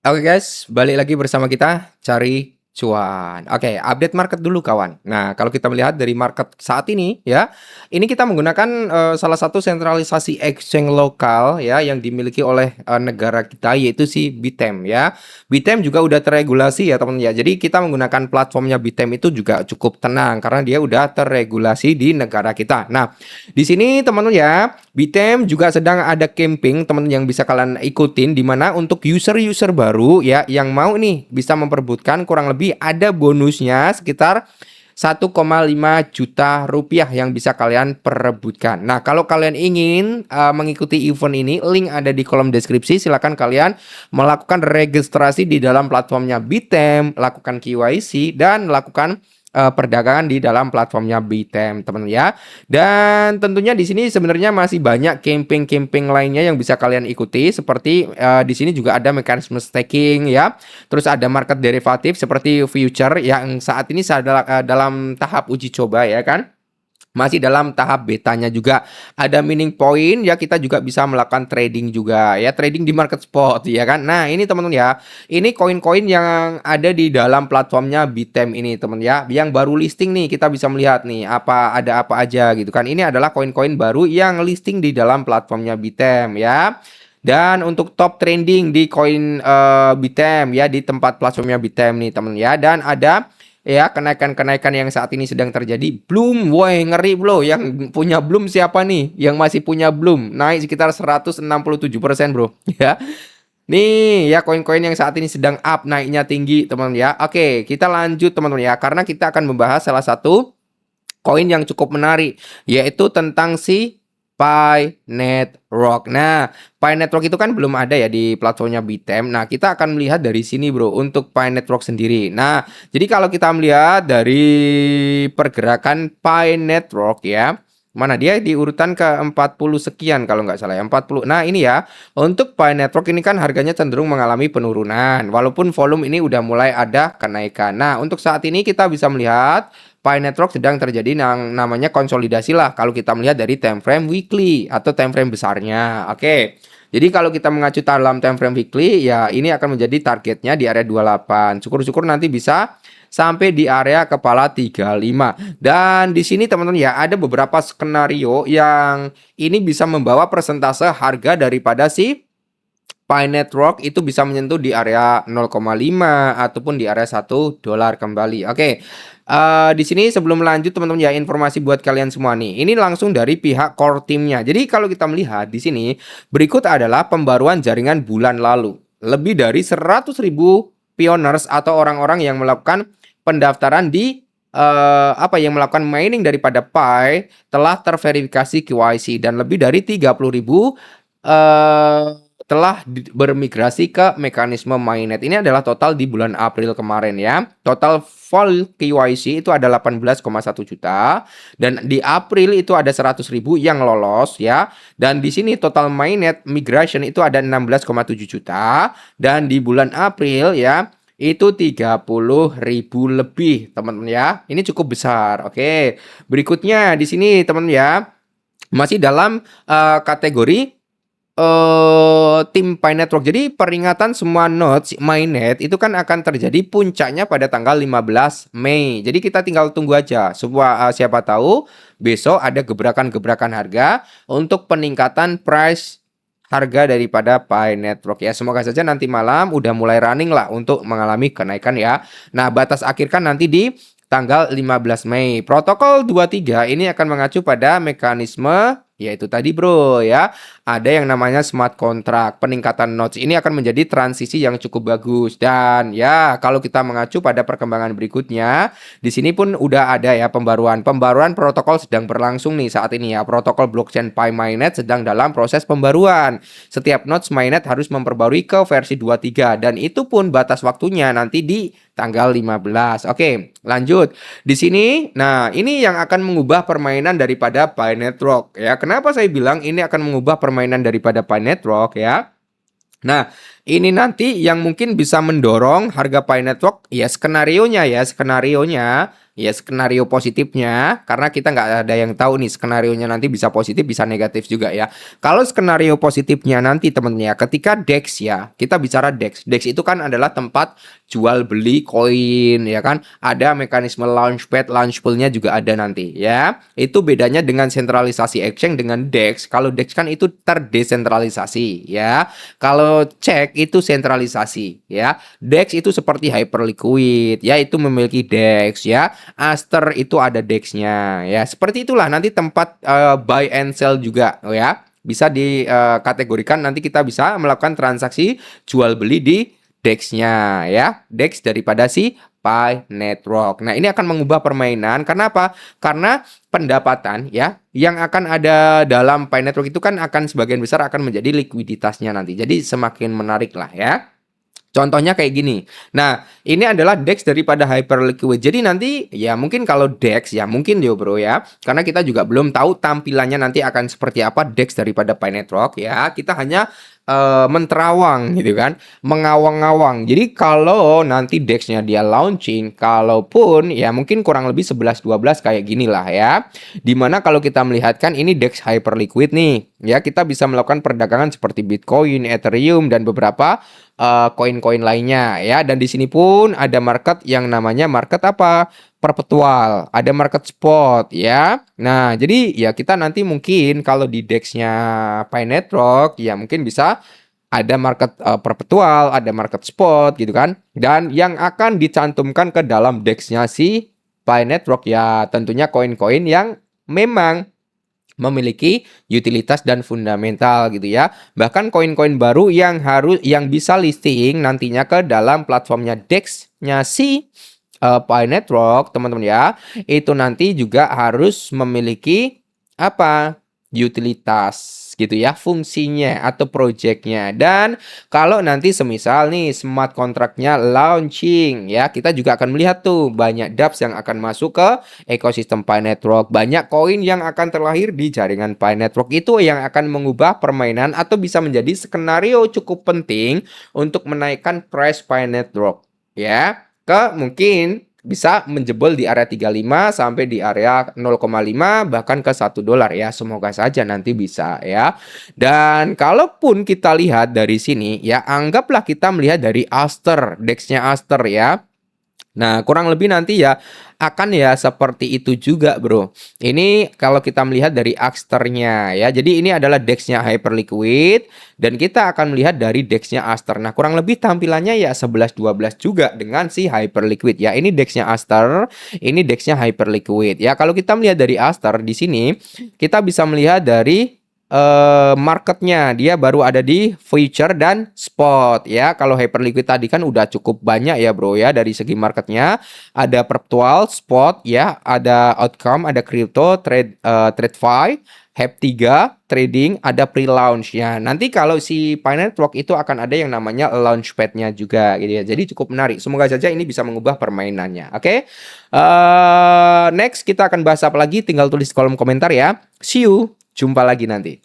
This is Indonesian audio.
Oke guys, balik lagi bersama kita cari cuan. Oke, update market dulu kawan. Nah, kalau kita melihat dari market saat ini ya, ini kita menggunakan salah satu sentralisasi exchange lokal ya yang dimiliki oleh negara kita yaitu si Bitem ya. Bitem juga udah terregulasi ya teman-teman ya. Jadi kita menggunakan platformnya Bitem itu juga cukup tenang karena dia udah terregulasi di negara kita. Nah, di sini teman-teman ya, Bitem juga sedang ada camping teman-teman yang bisa kalian ikutin di mana untuk user-user baru ya yang mau nih bisa memperebutkan kurang lebih ada bonusnya sekitar 1,5 juta rupiah yang bisa kalian perebutkan. Nah, kalau kalian ingin mengikuti event ini, link ada di kolom deskripsi. Silakan kalian melakukan registrasi di dalam platformnya Bitem, lakukan KYC dan lakukan perdagangan di dalam platformnya Bitem, teman-teman ya. Dan tentunya di sini sebenarnya masih banyak camping-camping lainnya yang bisa kalian ikuti seperti di sini juga ada mekanisme staking ya. Terus ada market derivatif seperti future yang saat ini dalam tahap uji coba ya kan. Masih dalam tahap betanya juga. Ada mining point ya, kita juga bisa melakukan trading juga ya, trading di market spot ya kan. Nah, ini teman-teman ya. Ini koin-koin yang ada di dalam platformnya Bitem ini teman ya. Yang baru listing nih, kita bisa melihat nih ada apa aja gitu kan. Ini adalah koin-koin baru yang listing di dalam platformnya Bitem ya. Dan untuk top trending di koin Bitem ya, di tempat platformnya Bitem nih teman ya. Dan ada ya kenaikan-kenaikan yang saat ini sedang terjadi. Bloom, woi ngeri bro. Yang punya Bloom siapa nih? Yang masih punya Bloom naik sekitar 167% bro ya. Nih ya koin-koin yang saat ini sedang up naiknya tinggi teman ya. Oke, kita lanjut teman-teman ya, karena kita akan membahas salah satu koin yang cukup menarik yaitu tentang si Pi Network. Nah, Pi Network itu kan belum ada ya di platformnya Bitem. Nah, kita akan melihat dari sini bro untuk Pi Network sendiri. Nah, jadi kalau kita melihat dari pergerakan Pi Network ya, mana dia di urutan ke 40 sekian kalau nggak salah ya, 40. Nah, ini ya, untuk Pi Network ini kan harganya cenderung mengalami penurunan. Walaupun volume ini udah mulai ada kenaikan. Nah, untuk saat ini kita bisa melihat Pi Network sedang terjadi yang namanya konsolidasi lah kalau kita melihat dari time frame weekly atau time frame besarnya. Oke. Jadi kalau kita mengacu dalam time frame weekly ya ini akan menjadi targetnya di area 28. Syukur-syukur nanti bisa sampai di area kepala 35. Dan di sini teman-teman ya ada beberapa skenario yang ini bisa membawa persentase harga daripada si Pi Network itu bisa menyentuh di area 0,5 ataupun di area $1 kembali. Oke. Di sini sebelum lanjut teman-teman ya, informasi buat kalian semua nih. Ini langsung dari pihak core timnya. Jadi kalau kita melihat di sini berikut adalah pembaruan jaringan bulan lalu. Lebih dari 100.000 pioners atau orang-orang yang melakukan pendaftaran di yang melakukan mining daripada Pi telah terverifikasi KYC dan lebih dari 30.000 telah bermigrasi ke mekanisme mainnet. Ini adalah total di bulan April kemarin ya. Total full KYC itu ada 18,1 juta dan di April itu ada 100.000 yang lolos ya. Dan di sini total mainnet migration itu ada 16,7 juta dan di bulan April ya itu 30.000 lebih teman-teman ya. Ini cukup besar. Oke. Berikutnya di sini teman-teman ya, masih dalam kategori tim Pi Network. Jadi peringatan semua nodes mainnet itu kan akan terjadi puncaknya pada tanggal 15 Mei. Jadi kita tinggal tunggu aja. Siapa tahu besok ada gebrakan-gebrakan harga untuk peningkatan price harga daripada Pi Network ya. Semoga saja nanti malam udah mulai running lah untuk mengalami kenaikan ya. Nah, batas akhir kan nanti di tanggal 15 Mei. Protokol 23 ini akan mengacu pada mekanisme yaitu tadi bro ya, ada yang namanya smart contract. Peningkatan nodes ini akan menjadi transisi yang cukup bagus. Dan ya kalau kita mengacu pada perkembangan berikutnya, di sini pun udah ada ya pembaruan protokol sedang berlangsung nih saat ini ya. Protokol blockchain Pi Mainnet sedang dalam proses pembaruan. Setiap nodes mainnet harus memperbarui ke versi 23 dan itu pun batas waktunya nanti di tanggal 15. Oke, lanjut. Di sini, nah ini yang akan mengubah permainan daripada Pi Network ya. Kenapa saya bilang ini akan mengubah permainan daripada Pi Network ya? Nah, ini nanti yang mungkin bisa mendorong harga Pi Network ya skenarionya Ya skenario positifnya, karena kita nggak ada yang tahu nih skenarionya nanti bisa positif bisa negatif juga ya. Kalau skenario positifnya nanti teman-teman ya, ketika DEX ya, kita bicara DEX. DEX itu kan adalah tempat jual beli koin ya kan. Ada mekanisme launchpad, launch pool-nya juga ada nanti ya. Itu bedanya dengan sentralisasi exchange dengan DEX. Kalau DEX kan itu terdesentralisasi ya. Kalau cek itu sentralisasi ya. DEX itu seperti hyperliquid ya, itu memiliki DEX ya. Aster itu ada DEX-nya ya. Seperti itulah nanti tempat buy and sell juga ya. Bisa dikategorikan nanti kita bisa melakukan transaksi jual beli di DEX-nya ya. DEX daripada si Pi Network. Nah, ini akan mengubah permainan. Karena apa? Karena pendapatan ya yang akan ada dalam Pi Network itu kan akan sebagian besar akan menjadi likuiditasnya nanti. Jadi semakin menarik lah ya. Contohnya kayak gini. Nah, ini adalah DEX daripada Hyperliquid. Jadi nanti ya mungkin kalau DEX ya mungkin yo bro ya. Karena kita juga belum tahu tampilannya nanti akan seperti apa DEX daripada Pi Network ya. Kita hanya menterawang gitu kan, mengawang-awang. Jadi kalau nanti DEX-nya dia launching, kalaupun ya mungkin kurang lebih 11-12 kayak gini lah ya. Dimana kalau kita melihatkan ini DEX Hyperliquid nih, ya kita bisa melakukan perdagangan seperti Bitcoin, Ethereum dan beberapa koin-koin lainnya ya. Dan di sini pun ada market yang namanya market apa? Perpetual, ada market spot ya. Nah, jadi ya kita nanti mungkin kalau di DEX-nya Pi Network ya mungkin bisa ada market perpetual, ada market spot gitu kan. Dan yang akan dicantumkan ke dalam DEX-nya si Pi Network ya tentunya koin-koin yang memang memiliki utilitas dan fundamental gitu ya. Bahkan koin-koin baru yang bisa listing nantinya ke dalam platformnya DEX-nya si Pi Network, teman-teman ya, itu nanti juga harus memiliki apa? Utilitas gitu ya, fungsinya atau projectnya. Dan kalau nanti semisal nih smart contract-nya launching ya, kita juga akan melihat tuh banyak dApps yang akan masuk ke ekosistem Pi Network, banyak koin yang akan terlahir di jaringan Pi Network. Itu yang akan mengubah permainan atau bisa menjadi skenario cukup penting untuk menaikkan price Pi Network ya, ke mungkin bisa menjebol di area 35 sampai di area 0,5 bahkan ke $1 ya. Semoga saja nanti bisa ya. Dan kalaupun kita lihat dari sini ya, anggaplah kita melihat dari Aster, DEX-nya Aster ya. Nah, kurang lebih nanti ya akan ya seperti itu juga, bro. Ini kalau kita melihat dari Aster-nya ya. Jadi ini adalah DEX-nya Hyperliquid dan kita akan melihat dari DEX-nya Aster. Nah, kurang lebih tampilannya ya 11-12 juga dengan si Hyperliquid ya. Ini DEX-nya Aster, ini DEX-nya Hyperliquid ya. Kalau kita melihat dari Aster di sini, kita bisa melihat dari marketnya dia baru ada di future dan spot ya. Kalau Hyperliquid tadi kan udah cukup banyak ya bro ya. Dari segi marketnya ada perpetual, spot ya, ada outcome, ada crypto, TradeFi, HEP3, trading, ada pre-launch ya. Nanti kalau si Pi Network itu akan ada yang namanya launchpad-nya juga gitu ya. Jadi cukup menarik. Semoga saja ini bisa mengubah permainannya. Oke. Next kita akan bahas apa lagi? Tinggal tulis di kolom komentar ya. See you. Jumpa lagi nanti.